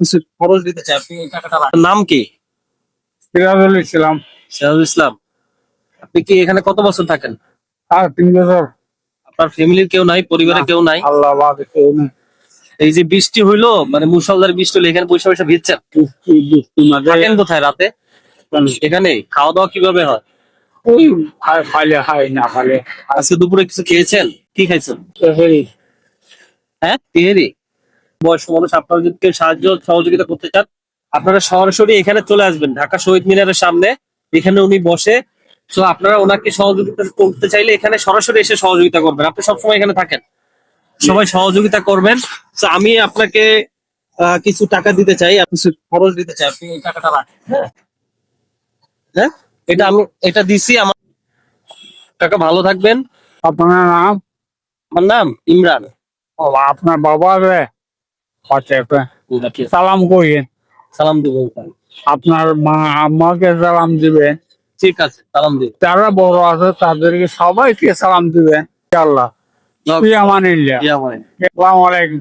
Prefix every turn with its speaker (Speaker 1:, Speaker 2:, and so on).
Speaker 1: কিছু খরচ দিতে চাই, আপনি এই টাকাটা রাখেন। নাম কি?
Speaker 2: সিরাজুল ইসলাম।
Speaker 1: সিরাজুল ইসলাম। আপনি কি এখানে কত বছর থাকেন?
Speaker 2: আর 3 বছর।
Speaker 1: আপনার ফ্যামিলির কেউ নাই, পরিবারে কেউ নাই?
Speaker 2: আল্লাহ বাদে কেউ নেই।
Speaker 1: এই যে বৃষ্টি হইলো, মানে মুষলধারে বৃষ্টি হলো, এখানে পয়সা পয়সা ভিজছেন? থাকেন কোথায় রাতে? এখানে খাওয়া দাওয়া কিভাবে হয়?
Speaker 2: ওই ফাইলে খাই না ফাইলে।
Speaker 1: আজকে দুপুরে কিছু খেয়েছেন? কি খাইছেন? হ্যাঁ, তেহেরি। বয়স্ক মানুষ, আপনারা যদি কেউ সাহায্য সহযোগিতা করতে চান, আপনারা সরাসরি এখানে চলে আসবেন, ঢাকা শহীদ মিনারের সামনে। এখানে উনি বসে। তো আপনারা ওনাকে সহযোগিতা করতে চাইলে এখানে সরাসরি এসে সহযোগিতা করবেন। আপনি সবসময় এখানে থাকেন, সবাই সহযোগিতা করবেন। তো আমি আপনাকে কিছু টাকা দিতে চাই, কিছু খরচ দিতে চাই, আপনি এই টাকাটা রাখেন। হ্যাঁ, হ্যাঁ, এটা দিছি আমার টাকা। ভালো থাকবেন।
Speaker 2: আপনার নাম?
Speaker 1: আমার নাম ইমরান।
Speaker 2: ও, আপনার বাবা রে সালাম করিয়েন।
Speaker 1: সালাম দিব।
Speaker 2: আপনার মা আম্মাকে সালাম দিবেন।
Speaker 1: ঠিক আছে, সালাম দিব।
Speaker 2: যারা বড় আছে তাদেরকে সবাইকে সালাম দিবেন। আল্লাহ।
Speaker 1: ইয়া মানে।
Speaker 2: আসসালামু আলাইকুম।